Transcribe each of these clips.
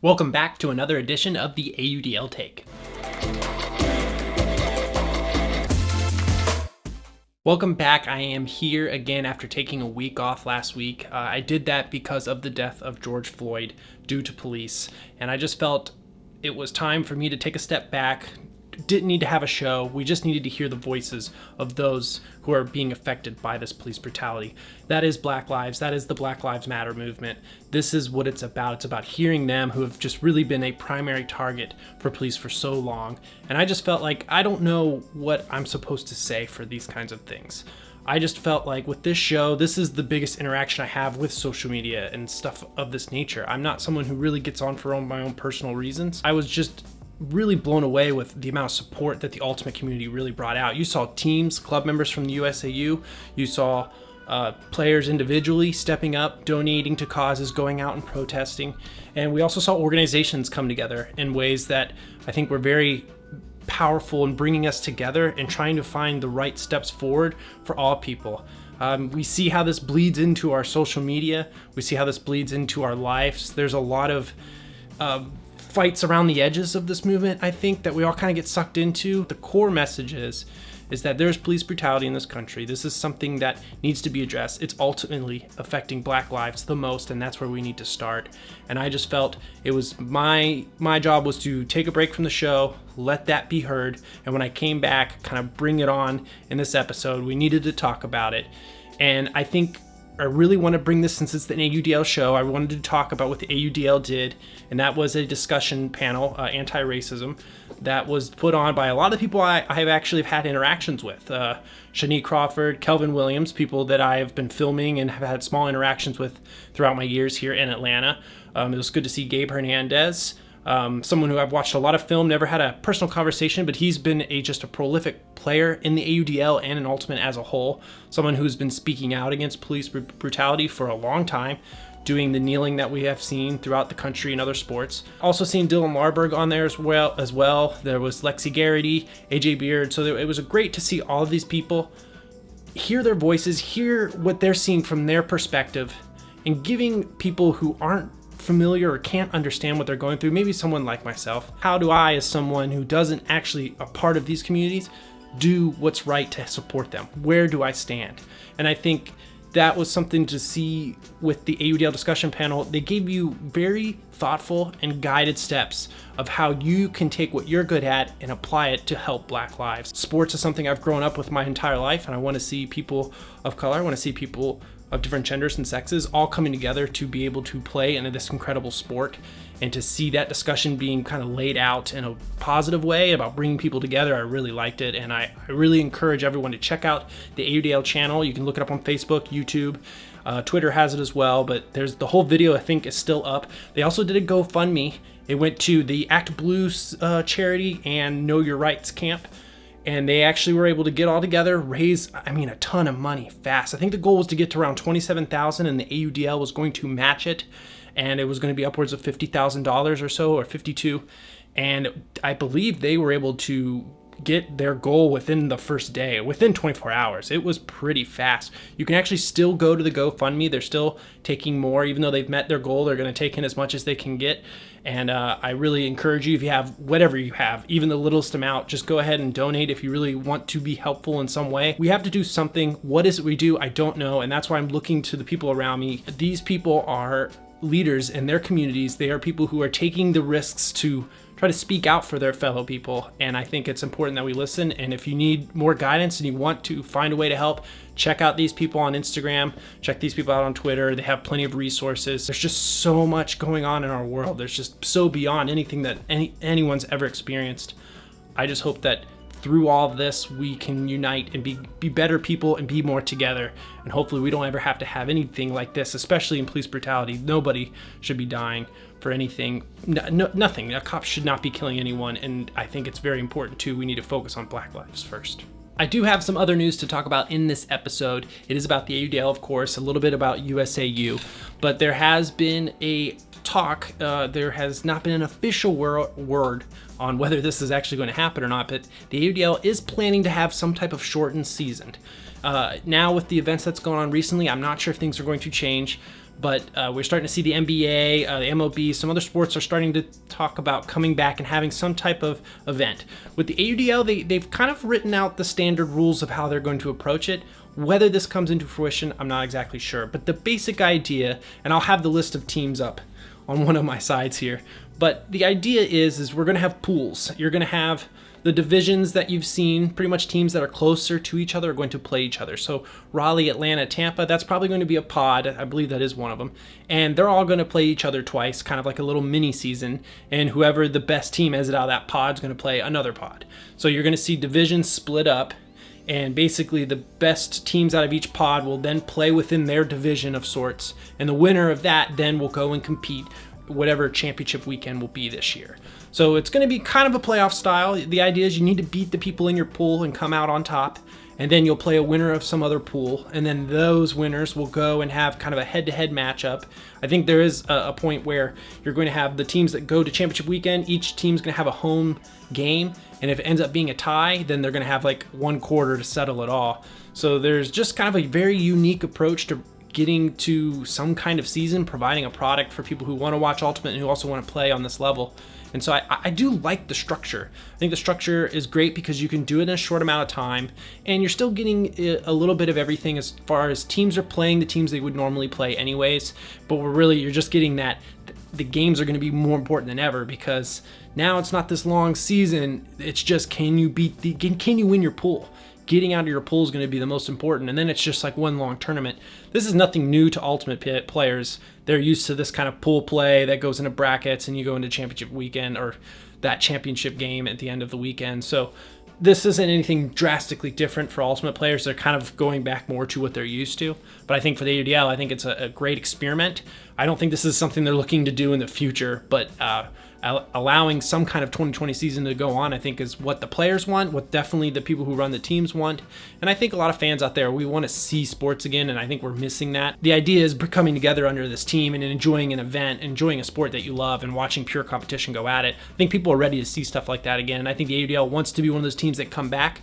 Welcome back to another edition of the AUDL Take. Welcome back. I am here again after taking a week off last week. I did that because of the death of George Floyd due to police, and I just felt it was time for me to take a step back. Didn't need to have a show. We just needed to hear the voices of those who are being affected by this police brutality. That is Black Lives. That is the Black Lives Matter movement. This is what it's about. It's about hearing them who have just really been a primary target for police for so long. And I just felt like I don't know what I'm supposed to say for these kinds of things. I just felt like with this show, this is the biggest interaction I have with social media and stuff of this nature. I'm not someone who really gets on for my own personal reasons. I was just really blown away with the amount of support that the Ultimate community really brought out. You saw teams, club members from the USAU, you saw players individually stepping up, donating to causes, going out and protesting, and we also saw organizations come together in ways that I think were very powerful in bringing us together and trying to find the right steps forward for all people. We see how this bleeds into our social media. We see how this bleeds into our lives. There's a lot of fights around the edges of this movement, I think, that we all kind of get sucked into. The core message is that there's police brutality in this country. This is something that needs to be addressed. It's ultimately affecting Black lives the most, and that's where we need to start. And I just felt it was my job was to take a break from the show, let that be heard, and when I came back, kind of bring it on in this episode. We needed to talk about it. And I think I really want to bring this, since it's an AUDL show, I wanted to talk about what the AUDL did, and that was a discussion panel, anti-racism, that was put on by a lot of people I have actually had interactions with. Shanique Crawford, Kelvin Williams, people that I have been filming and have had small interactions with throughout my years here in Atlanta. It was good to see Gabe Hernandez, someone who I've watched a lot of film, never had a personal conversation, but he's been just a prolific player in the AUDL and in Ultimate as a whole. Someone who's been speaking out against police brutality for a long time, doing the kneeling that we have seen throughout the country in other sports. Also seen Dylan Larberg on there as well. There was Lexi Garrity, AJ Beard. So it was great to see all of these people, hear their voices, hear what they're seeing from their perspective, and giving people who aren't familiar or can't understand what they're going through, maybe someone like myself, how do I, as someone who doesn't actually a part of these communities, do what's right to support them? Where do I stand? And I think that was something to see with the AUDL discussion panel. They gave you very thoughtful and guided steps of how you can take what you're good at and apply it to help Black lives. Sports is something I've grown up with my entire life, and I want to see people of color, I want to see people of different genders and sexes all coming together to be able to play in this incredible sport, and to see that discussion being kind of laid out in a positive way about bringing people together. I really liked it, and I really encourage everyone to check out the AUDL channel. You can look it up on Facebook, YouTube, Twitter has it as well, but there's the whole video I think is still up. They also did a GoFundMe. It went to the Act Blue charity and Know Your Rights camp, and they actually were able to get all together, raise, a ton of money fast. I think the goal was to get to around $27,000, and the AUDL was going to match it, and it was going to be upwards of $50,000 or so, or 52. And I believe they were able to get their goal within the first day, within 24 hours. It was pretty fast. You can actually still go to the GoFundMe. They're still taking more, even though they've met their goal. They're going to take in as much as they can get. And I really encourage you, if you have whatever you have, even the littlest amount, just go ahead and donate if you really want to be helpful in some way. We have to do something. What is it we do? I don't know. And that's why I'm looking to the people around me. These people are leaders in their communities. They are people who are taking the risks to try to speak out for their fellow people, and I think it's important that we listen. And if you need more guidance and you want to find a way to help, check out these people on Instagram, check these people out on Twitter. They have plenty of resources. There's just so much going on in our world. There's just so beyond anything that anyone's ever experienced. I just hope that through all of this, we can unite and be better people and be more together. And hopefully we don't ever have to have anything like this, especially in police brutality. Nobody should be dying for anything. Nothing. A cop should not be killing anyone. And I think it's very important too. We need to focus on Black lives first. I do have some other news to talk about in this episode. It is about the AUDL, of course, a little bit about USAU, but there has been a talk. There has not been an official word on whether this is actually going to happen or not, but the AUDL is planning to have some type of shortened season. Now with the events that's going on recently, I'm not sure if things are going to change, But we're starting to see the NBA, the MLB, some other sports are starting to talk about coming back and having some type of event. With the AUDL, they've kind of written out the standard rules of how they're going to approach it. Whether this comes into fruition, I'm not exactly sure. But the basic idea, and I'll have the list of teams up on one of my sides here, but the idea is we're going to have pools. You're going to have the divisions that you've seen, pretty much teams that are closer to each other are going to play each other. So Raleigh, Atlanta, Tampa, that's probably going to be a pod. I believe that is one of them. And they're all going to play each other twice, kind of like a little mini season. And whoever the best team is out of that pod is going to play another pod. So you're going to see divisions split up. And basically the best teams out of each pod will then play within their division of sorts. And the winner of that then will go and compete whatever championship weekend will be this year. So it's going to be kind of a playoff style. The idea is you need to beat the people in your pool and come out on top, and then you'll play a winner of some other pool, and then those winners will go and have kind of a head-to-head matchup. I think there is a point where you're going to have the teams that go to championship weekend, each team's going to have a home game, and if it ends up being a tie, then they're going to have like one quarter to settle it all. So there's just kind of a very unique approach to getting to some kind of season, providing a product for people who want to watch Ultimate and who also want to play on this level. And so I do like the structure. I think the structure is great because you can do it in a short amount of time, and you're still getting a little bit of everything as far as teams are playing the teams they would normally play anyways. But you're just getting that the games are going to be more important than ever, because now it's not this long season. It's just can you win your pool? Getting out of your pool is going to be the most important, and then it's just like one long tournament. This is nothing new to Ultimate players. They're used to this kind of pool play that goes into brackets and you go into championship weekend or that championship game at the end of the weekend. So this isn't anything drastically different for Ultimate players. They're kind of going back more to what they're used to. But I think for the AUDL, I think it's a great experiment. I don't think this is something they're looking to do in the future, but allowing some kind of 2020 season to go on, I think is what the players want, what definitely the people who run the teams want. And I think a lot of fans out there, we want to see sports again, and I think we're missing that. The idea is coming together under this team and enjoying an event, enjoying a sport that you love, and watching pure competition go at it. I think people are ready to see stuff like that again. I think the AUDL wants to be one of those teams that come back.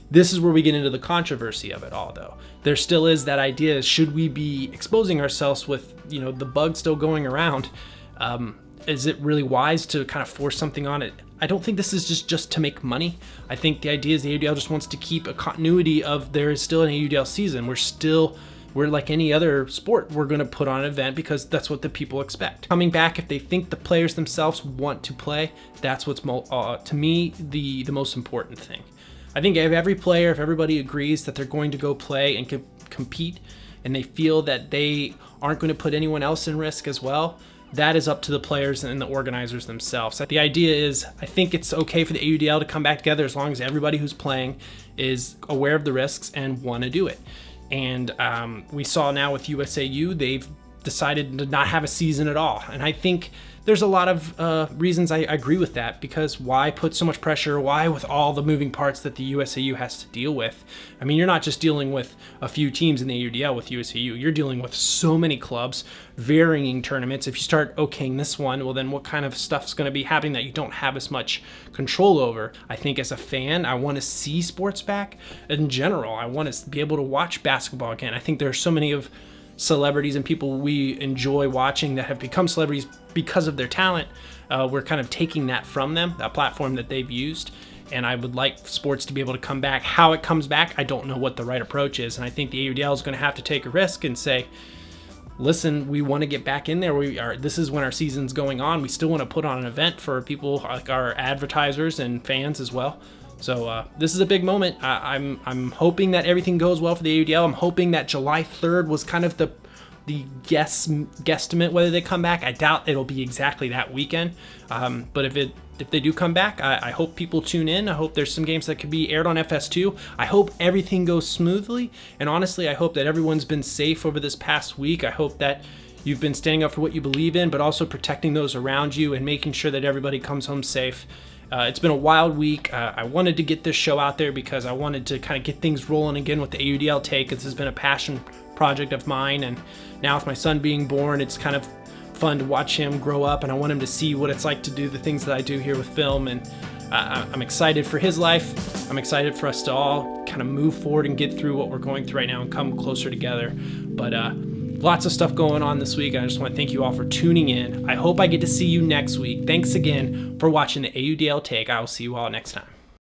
This is where we get into the controversy of it all, though. There still is that idea, should we be exposing ourselves with, the bug still going around? Is it really wise to kind of force something on it? I don't think this is just to make money. I think the idea is the AUDL just wants to keep a continuity of there is still an AUDL season. We're like any other sport. We're going to put on an event because that's what the people expect. Coming back, if they think the players themselves want to play, that's what's to me the most important thing. I think if every player, if everybody agrees that they're going to go play and compete, and they feel that they aren't going to put anyone else in risk as well, that is up to the players and the organizers themselves. The idea is, I think it's okay for the AUDL to come back together as long as everybody who's playing is aware of the risks and want to do it. And we saw now with USAU, they've decided to not have a season at all. And I think there's a lot of reasons I agree with that, because why put so much pressure? Why, with all the moving parts that the USAU has to deal with? I mean, you're not just dealing with a few teams in the AUDL with USAU. You're dealing with so many clubs, varying tournaments. If you start okaying this one, well, then what kind of stuff's going to be happening that you don't have as much control over? I think as a fan, I want to see sports back. In general, I want to be able to watch basketball again. I think there are so many of celebrities and people we enjoy watching that have become celebrities because of their talent. We're kind of taking that from them, that platform that they've used, and I would like sports to be able to come back. How it comes back, I don't know what the right approach is, and I think the AUDL is going to have to take a risk and say, listen, we want to get back in there. This is when our season's going on. We still want to put on an event for people like our advertisers and fans as well. So this is a big moment. I'm hoping that everything goes well for the AUDL. I'm hoping that July 3rd was kind of the guesstimate whether they come back. I doubt it'll be exactly that weekend. But if they do come back, I hope people tune in. I hope there's some games that could be aired on FS2. I hope everything goes smoothly. And honestly, I hope that everyone's been safe over this past week. I hope that you've been standing up for what you believe in, but also protecting those around you and making sure that everybody comes home safe. It's been a wild week. I wanted to get this show out there because I wanted to kind of get things rolling again with the AUDL take. This has been a passion project of mine, and now with my son being born, it's kind of fun to watch him grow up, and I want him to see what it's like to do the things that I do here with film, and I'm excited for his life. I'm excited for us to all kind of move forward and get through what we're going through right now and come closer together. But Lots of stuff going on this week, and I just want to thank you all for tuning in. I hope I get to see you next week. Thanks again for watching the AUDL Take. I will see you all next time.